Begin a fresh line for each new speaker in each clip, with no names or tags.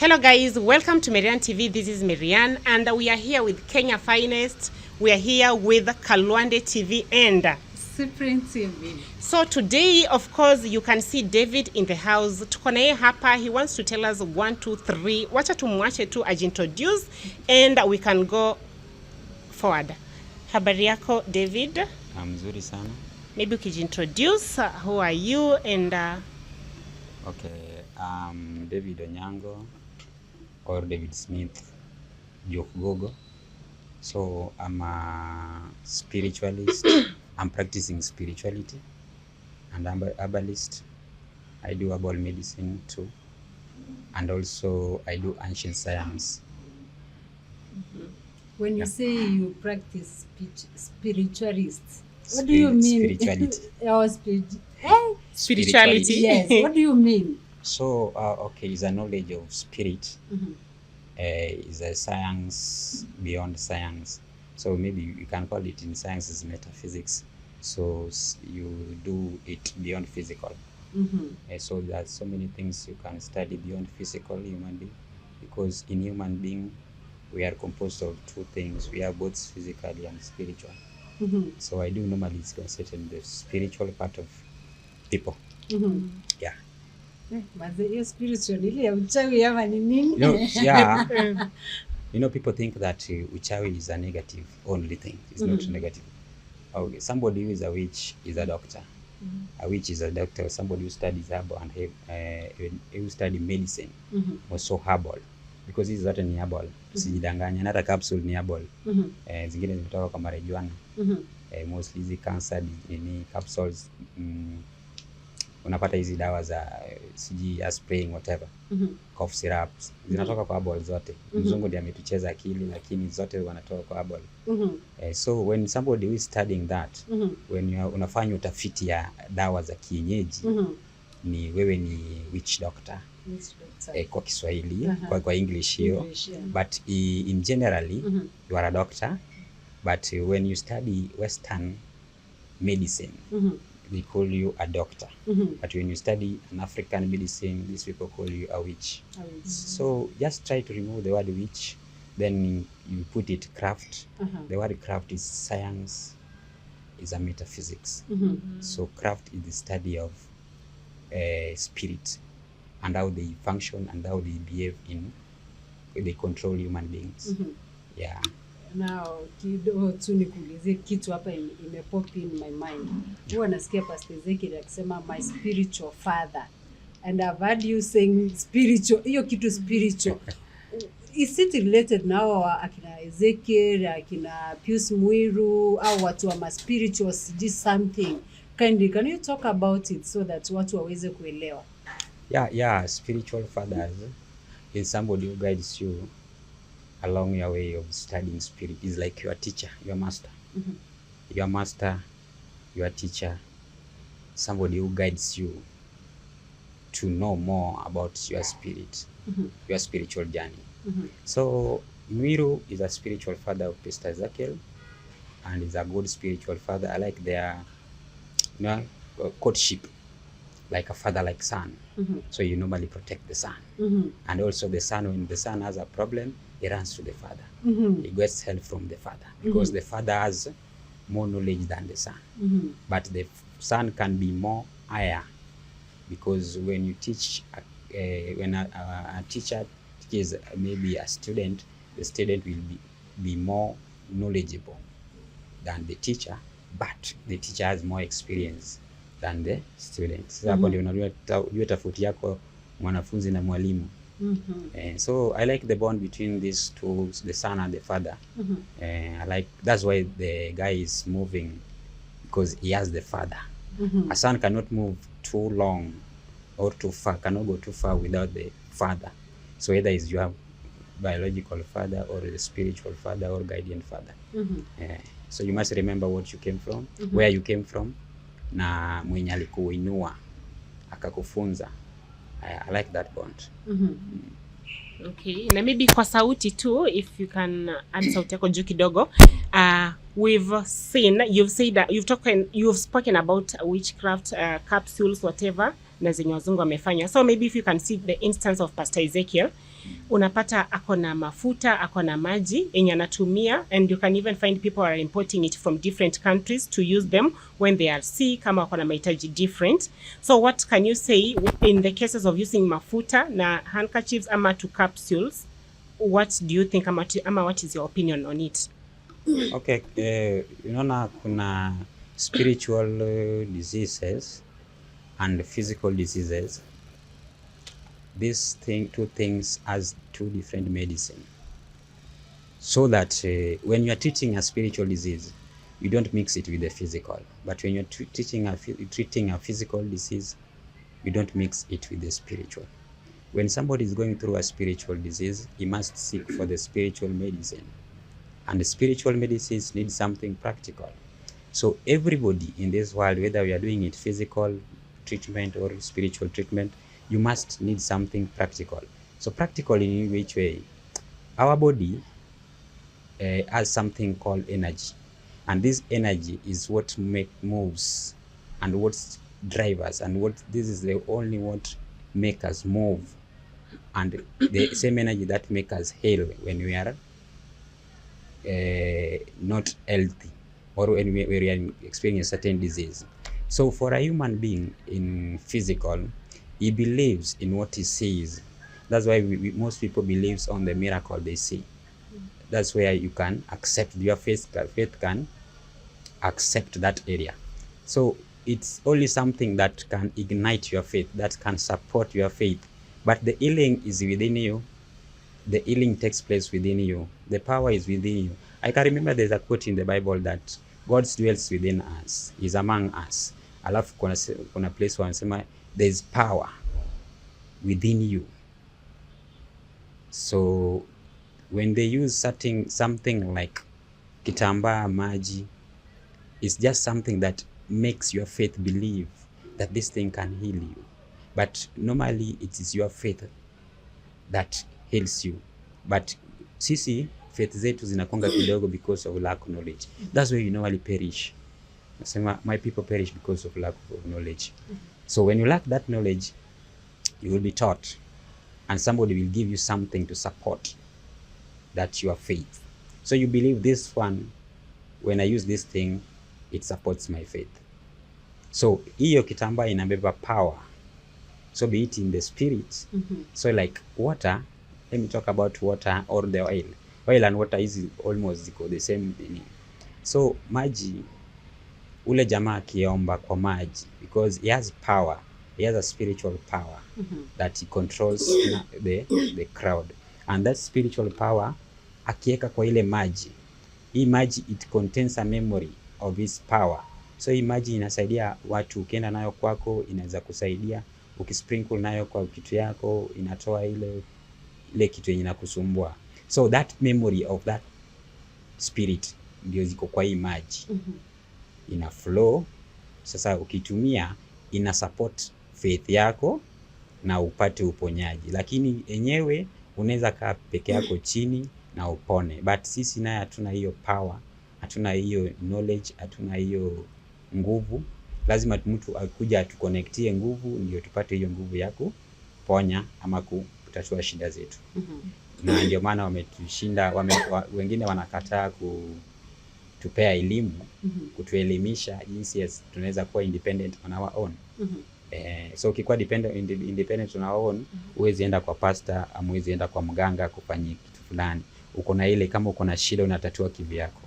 Hello guys, welcome to Marian TV. This is Marian and we are here with Kenya Finest. We are here with Kalwande TV and
Supreme TV.
So today, of course, you can see David in the house. Tuko na yeye hapa. He wants to tell us 1, 2, 3. Wacha tumwache tu ajintroduce and we can go forward. Habari yako David?
Mzuri sana.
Maybe ukijintroduce, who are you and
Okay, David Onyango or David Smith Gogo. So I'm a spiritualist. I'm practicing spirituality and I'm a herbalist. I do herbal medicine too. And also I do ancient science.
Mm-hmm. When you say you practice spiritualist, what do you mean?
Spirituality.
Spirituality.
Yes. What do you mean?
So, okay, it's a knowledge of spirit.
Mm-hmm.
It's a science beyond science. So maybe you can call it in science is metaphysics. So you do it beyond physical.
Mm-hmm.
So there's so many things you can study beyond physical human being, because in human being we are composed of two things. We are both physically and spiritual.
Mm-hmm.
So I do normally concentrate on the spiritual part of people.
Mm-hmm.
Yeah.
But the spiritual really uchawi ama ni nini?
Yeah. People think that uchawi is a negative only thing. It's
Mm-hmm.
not negative. Okay, somebody who is a witch is a doctor.
Mm-hmm.
A witch is a doctor. Somebody who studies herbal and who study medicine,
Mm-hmm.
also herbal, because hizi zote ni herbal. Usijidanganya, hata capsule ni herbal.
Mm-hmm.
Zingine zimetoka kwa marijuana.
Mm-hmm.
Mostly hizi cancer ni capsules. Unapata hizi dawa za siji spraying whatever.
Mm-hmm.
Cough syrups zinatoka kwa herbal zote. Mzungu ndiye ametucheza akili, lakini zote wanatoka kwa herbal.
Mm-hmm.
So when somebody is studying that,
Mm-hmm.
when unafanya utafiti ya dawa za kienyeji,
Mm-hmm.
ni wewe ni witch doctor. Kwa Kiswahili, kwa English hiyo.
English, yeah.
But in generally,
Mm-hmm.
you are a doctor. But when you study Western medicine,
Mm-hmm.
they call you a doctor.
Mm-hmm.
But when you study an African medicine, these people call you a witch.
Mm-hmm.
So just try to remove the word witch, then you put it craft.
Uh-huh.
The word craft is science, is a metaphysics.
Mm-hmm.
So craft is the study of spirit and how they function and how they behave they control human beings.
Mm-hmm.
Yeah.
Now, kidogo tu nikuulizie kitu hapa imepop in my mind. Huwa nasikia Pastor Ezekiel akisema my spiritual father. And I've heard you saying spiritual, hiyo kitu spiritual. Is it related now akina Ezekiel, akina Pius Mwiru, au watu wa spirituals did something? Can you talk about it so that watu waweze kuelewa?
Yeah, spiritual fathers is somebody who guides you along your way of studying spirit. Is like your teacher, your master.
Mm-hmm.
Your master, your teacher, somebody who guides you to know more about your spirit,
Mm-hmm.
your spiritual journey.
Mm-hmm.
So Mwiru is a spiritual father of Pastor Ezekiel and is a good spiritual father. I like their courtship, like a father like son.
Mm-hmm.
So you normally protect the son.
Mm-hmm.
And also the son, when the son has a problem, he runs to the father.
Mm-hmm.
He gets help from the father because the father has more knowledge than the son.
Mm-hmm.
But the son can be more higher, because when you teach, when a teacher teaches maybe a student, the student will be more knowledgeable than the teacher, but the teacher has more experience than the student. Sasa hapo ndio unajua tofauti yako mwanafunzi na mwalimu.
Mm-hmm.
So I like the bond between these two, the son and the father.
Mm-hmm.
That's why the guy is moving, because he has the father.
Mm-hmm.
A son cannot move too long or too far, cannot go too far without the father. So either is your biological father or the spiritual father or guardian father.
Mm-hmm.
So you must remember what you came from,
Mm-hmm.
where you came from, na mwenye alikuinua akakufunza. I like that bond.
Mm-hmm.
Okay, na maybe kwa sauti tu, if you can add sauti yako juu kidogo. We've seen, you've said that you've spoken about witchcraft, capsules, whatever, na zenye wazungu wamefanya. So maybe if you can see the instance of Pastor Ezekiel, unapata akona mafuta, akona maji yenye anatumia, and you can even find people are importing it from different countries to use them when they are sick, kama akona mahitaji different. So what can you say in the cases of using mafuta na handkerchiefs ama to capsules? What do you think ama what is your opinion on it?
Okay, unaona kuna spiritual diseases and physical diseases. These two things has two different medicine. So that when you are treating a spiritual disease, you don't mix it with the physical. But when you're treating a physical disease, you don't mix it with the spiritual. When somebody is going through a spiritual disease, he must seek for the spiritual medicine. And the spiritual medicines need something practical. So everybody in this world, whether we are doing it physical treatment or spiritual treatment, you must need something practical. So practical in which way? Our body has something called energy. And this energy is what moves and what drives us. And this is the only what make us move. And the same energy that make us heal when we are not healthy, or when we are experiencing a certain disease. So for a human being in physical, he believes in what he sees. That's why most people believes on the miracle they see. That's where you can accept your faith can accept that area. So it's only something that can ignite your faith, that can support your faith. But the healing is within you. The healing takes place within you. The power is within you. I can remember there's a quote in the Bible that God dwells within us, is among us. Alafu kuna place wanasema there's power within you. So when they use something like kitambaa, maji, it's just something that makes your faith believe that this thing can heal you. But normally it is your faith that heals you. But sisi faith zetu zinakonga kidogo because of lack of knowledge. That's why you normally perish. Nasema my people perish because of lack of knowledge. So when you lack that knowledge, you will be taught, and somebody will give you something to support that your faith. So you believe this one, when I use this thing, it supports my faith. So hiyo kitambaa inabeba power. So be it in the spirit. So like water, let me talk about water or the oil. Oil and water is almost the same thing. So maji, ule jamaa akiomba kwa maji, because he has power, he has a spiritual power that he controls the crowd. And that spiritual power, akieka kwa ile maji, hii maji it contains a memory of his power. So hii maji inasaidia watu, ukienda nayo kwako inaweza kusaidia, ukisprinkle nayo kwa kitu yako inatoa ile kitu yenye inakusumbua. So that memory of that spirit ndio ziko kwa hii maji. Ina flow. Sasa ukitumia ina support faith yako na upate uponyaji. Lakini enyewe unaweza kaa peke yako chini na upone. But sisi naye hatuna hiyo power, hatuna hiyo knowledge, hatuna hiyo nguvu. Lazima mtu akuja atuconnectie nguvu ndio tupate hiyo nguvu ya kuponya ama kutatua shida zetu. Na ndio maana wametushinda, wengine wanakataa kutupea elimu, kutuelimisha jinsi tunaweza kuwa independent on our own. So ukikuwa independent on our own, huwezi enda kwa pastor, huwezi enda kwa mganga kufanyia kitu fulani. Uko na ile, kama uko na shida unatatua kivyako.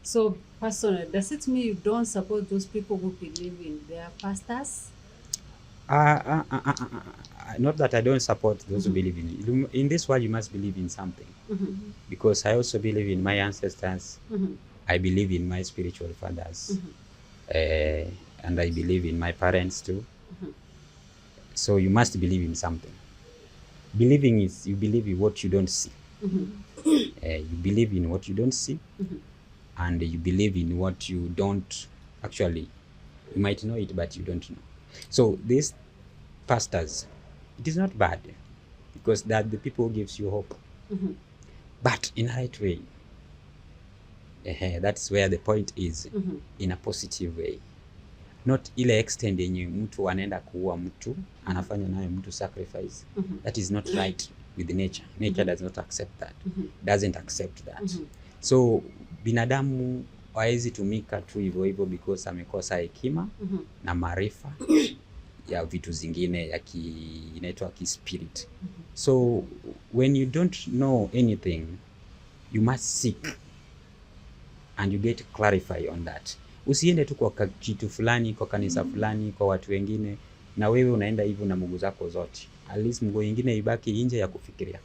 So personally, does it mean you don't support those people who believe in their pastors?
Not that I don't support those who believe in this world. You must believe in something. Because I also believe in my ancestors. I believe in my spiritual fathers. And I believe in my parents too. So you must believe in something. Believing is you believe in what you don't see. You believe in what you don't see. And you believe in what you don't actually, you might know it, but you don't know. So these pastors, it is not bad, because that the people who gives you hope, but in a right way. That's where the point is, in a positive way. Not ile extend yenye mtu anaenda kuua mtu, anafanya nayo mtu sacrifice. That is not right. with nature. Nature does not accept that. Doesn't accept that. So binadamu hawezi tumika tu hivyo hivyo because amekosa hekima na maarifa ya vitu zingine ya inaitwa kispirit. So when you don't know anything, you must seek and you get clarify on that. Usiende tu kwa kitu fulani, kwa kanisa fulani, kwa watu wengine na wewe unaenda hivyo na mguu zako zote. At least mguu nyingine ibaki nje ya kufikiria.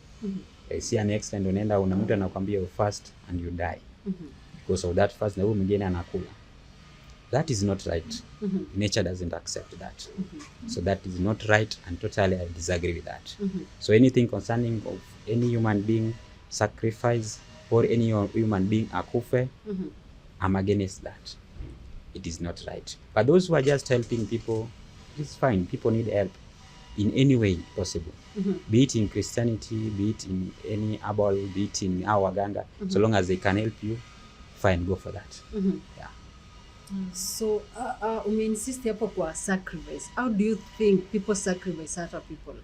See an extent unaenda una mtu anakuambia you fast and you die. Because of that fast na huyo mwingine anakula. That is not right. Nature doesn't accept that. So that is not right and totally I disagree with that. So anything concerning of any human being sacrifice or any human being akufe, I'm against that. It is not right. But those who are just helping people, it's fine. People need help in any way possible. Be it in Christianity, be it in any herbal, be it in our Waganga. So long as they can help you, fine, go for that. Yeah.
So umeinsist hapo kwa sacrifice. How do you think people sacrifice other people?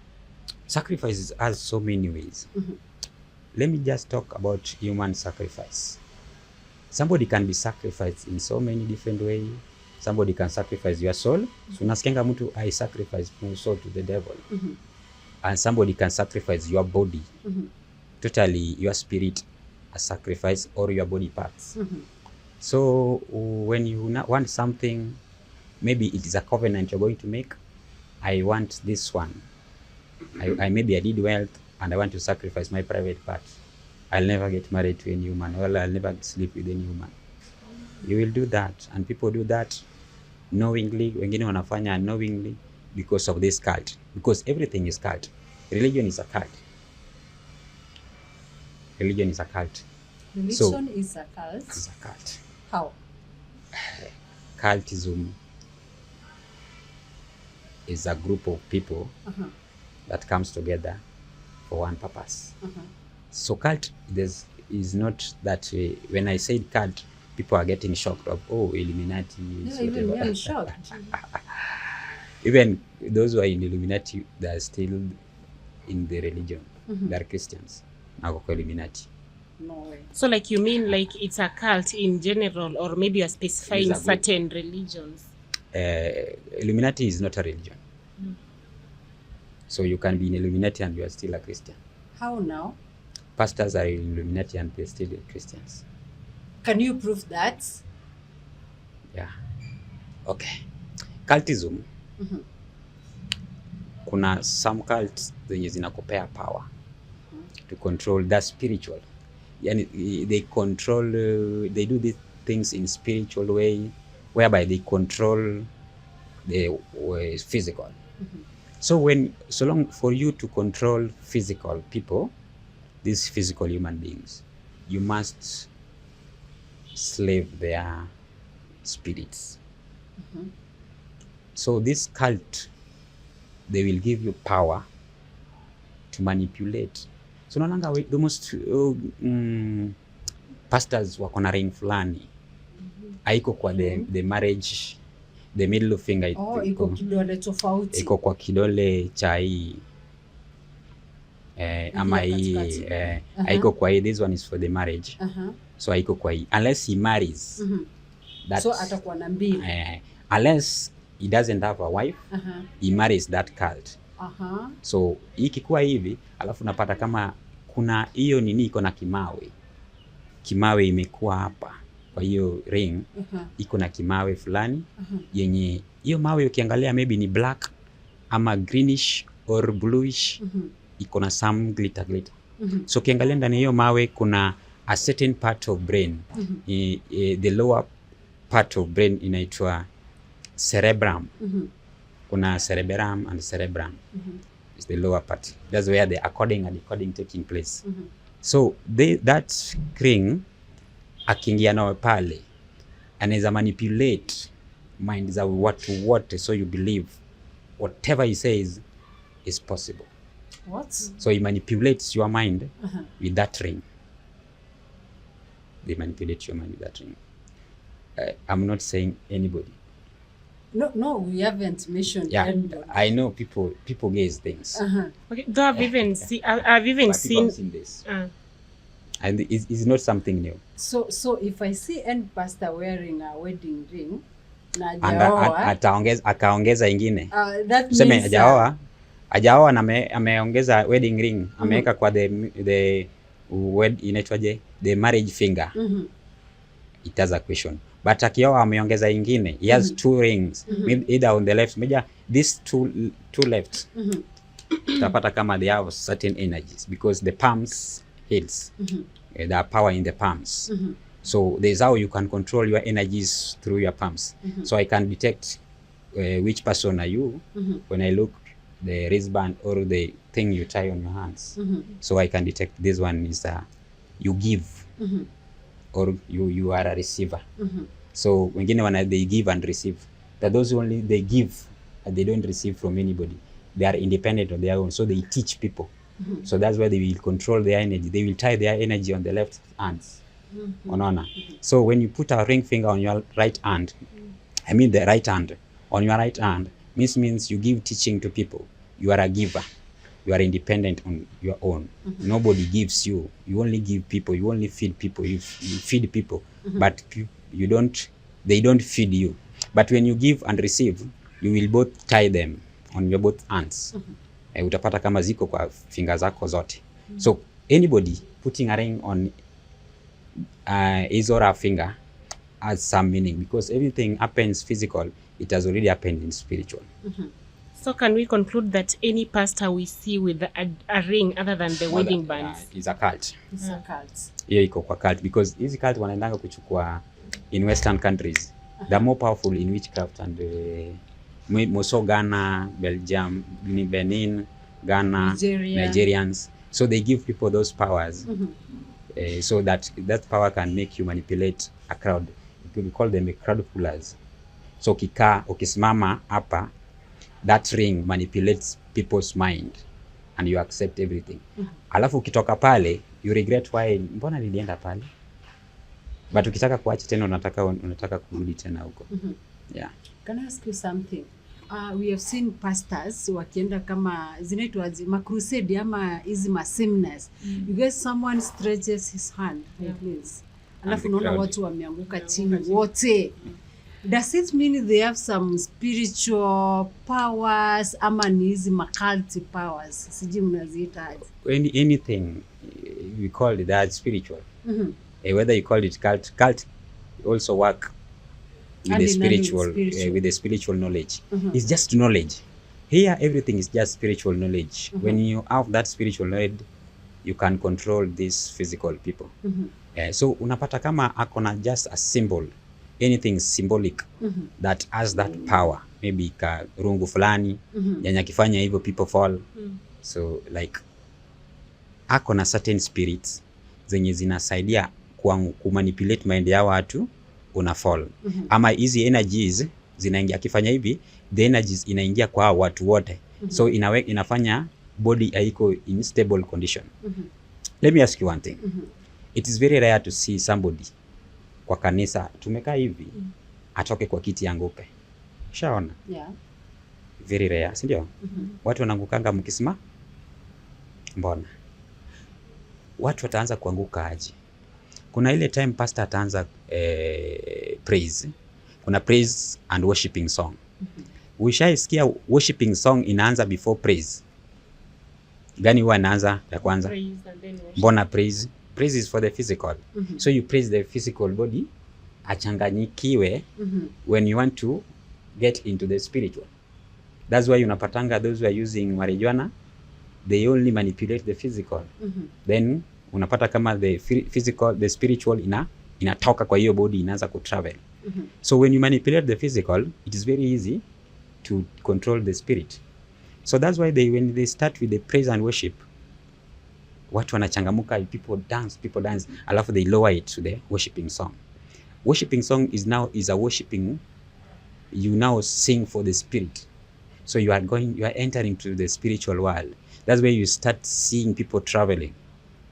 Sacrifice has so many ways. Let me just talk about human sacrifice. Somebody can be sacrificed in so many different ways. Somebody can sacrifice your soul. So nasikianga mtu I sacrifice my soul to the devil. And somebody can sacrifice your body. Totally your spirit a sacrifice or your body parts. So when you want something, maybe it is a covenant you're going to make. I want this one. I maybe I did wealth and I want to sacrifice my private part. I'll never get married to any human, or I'll never sleep with any human. You will do that, and people do that knowingly. Wengine wanafanya unknowingly because of this cult. Because everything is cult. Religion is a cult. Religion is a cult.
Religion is a cult?
It's a cult.
How?
Cultism is a group of people that comes together for one purpose. So cult is not that when I said cult, people are getting shocked of, oh, Illuminati.
Yeah, even me, I'm shocked.
Even those who are in Illuminati, they are still in the religion. They are Christians. Now Illuminati.
No way.
So like you mean like it's a cult in general, or maybe you're specifying certain religions?
Illuminati is not a religion. So you can be in Illuminati and you are still a Christian.
How now?
Pastors are in Illuminati and they're still Christians.
Can you prove that?
Yeah. Okay. Cultism. Kuna some cults zenye zinakupea power to control the spiritual. Yani they control, they do these things in spiritual way whereby they control the physical. So long for you to control physical people, these physical human beings, you must slave their spirits. So this cult, they will give you power to manipulate. So naonanga the most pastors wako na ring fulani haiko kwa the marriage, the middle finger.
Iko kidole tofauti.
Iko kwa kidole cha hii ama hii haiko kwa hii. This one is for the marriage. So haiko kwa hii unless he marries.
So atakuwa na mbili.
Unless he doesn't have a wife, he marries that cult. So ikikuwa hivi alafu napata kama kuna hiyo nini iko na kimawe imekuwa hapa kwa hiyo ring iko na kimawe fulani yenye hiyo mawe ukiangalia maybe ni black ama greenish or bluish, iko na some glitter. So ukiangalia ndani hiyo mawe kuna a certain part of brain, the lower part of brain inaitwa cerebrum. Kuna cerebellum and cerebrum. It's the lower part. That's where the according and decoding taking place. So that ring akiingia nao pale anaweza manipulate mind za watu wote, so you believe whatever he says is possible.
What?
So he manipulates your mind with that ring. They manipulate your mind with that ring. I'm not saying anybody.
No, we haven't mentioned
Yeah,
anybody.
I know people gaze things.
Okay, though I've even
But people have seen this. And it's not something new.
So if I see any pastor wearing a wedding ring na
And
hajaoa,
akaongeza ingine.
that
Tuseme
means
hajaoa na ameongeza wedding ring, ameweka kwa the inaitwaje, the marriage finger. It has a question. But akioa ameongeza ingine, he has two rings, maybe either on the left, maybe these two left. Utapata kama they have certain energies because the palms heals. There are power in the palms. So there's how you can control your energies through your palms. So I can detect which person are you when I look the wristband or the thing you tie on your hands. So I can detect this one is you give or you are a receiver. So wengine when they give and receive, that those only they give and they don't receive from anybody. They are independent on their own, so they teach people. So that's why they will control their energy. They will tie their energy on the left hands. Unaona? So when you put a ring finger on your right hand, I mean the right hand, on your right hand, means you give teaching to people. You are a giver. You are independent on your own. Nobody gives you. You only give people. You only feed people. You feed people. But they don't feed you. But when you give and receive, you will both tie them on your both hands. Utapata kama ziko kwa finger zako zote. So anybody putting a ring on his or her finger has some meaning because everything happens physical, it has already happened in spiritual.
So can we conclude that any pastor we see with a ring other than the wedding bands
is a cult?
it's a cult.
Hiyo iko kwa cult because hizi cult wanaendanga kuchukua in western countries. They're more powerful in witchcraft and Moso Ghana, Belgium, Benin, Ghana, Nigerians. So they give people those powers so that power can make you manipulate a crowd. We call them crowd pullers. So ukisimama hapa, that ring manipulates people's mind and you accept everything. Alafu ukitoka pale, you regret why, mbona nilienda pale? But ukitaka kuacha tena unataka kurudi tena huko. Yeah.
Can I ask you something? We have seen pastors wakienda kama zinaitwa crusade ama hizi seminars. You guys, someone stretches his hand like this. Alafu unaona watu wameanguka chini wote. Does it mean they have some spiritual powers ama ni hizi cult powers? Sijui mnaziita aje.
Anything we call it that spiritual. Whether you call it cult also work with the spiritual knowledge. It's just knowledge. Here everything is just spiritual knowledge. When you have that spiritual knowledge, you can control these physical people. So unapata kama akona just a symbol, anything symbolic that has that power, maybe ka rungu fulani yenye akifanya hivyo people fall. So like akona certain spirits zenye zinasaidia kumanipulate mind ya watu una fall. Ama hizi energies zinaingia, akifanya hivi the energies inaingia kwa watu wote. So inafanya body haiko in stable condition. Let me ask you one thing. It is very rare to see somebody kwa kanisa tumekaa hivi atoke kwa kiti anguke. Ushaona?
Yeah.
Very rare, si ndio? Watu wanaangukanga mkisema mbona? Watu wataanza kuanguka aje? Kuna ile time pastor ataanza praise. Kuna praise and worshiping song. Ushaisikia worshiping song inaanza before praise? Gani huwa inaanza ya kwanza? Mbona praise? Praise is for the physical. So you praise the physical body achanganyikiwe when you want to get into the spiritual. That's why unapatanga those who are using marijuana, they only manipulate the physical. Then unapata kama the spiritual inatoka kwa hiyo body inaanza ku travel. So when you manipulate the physical, it is very easy to control the spirit. So that's why when they start with the praise and worship, watu wanachangamuka, people dance, alafu they lower it to the worshiping song. Worshiping song is a worshiping, you now sing for the spirit. So you are entering to the spiritual world. That's where you start seeing people traveling.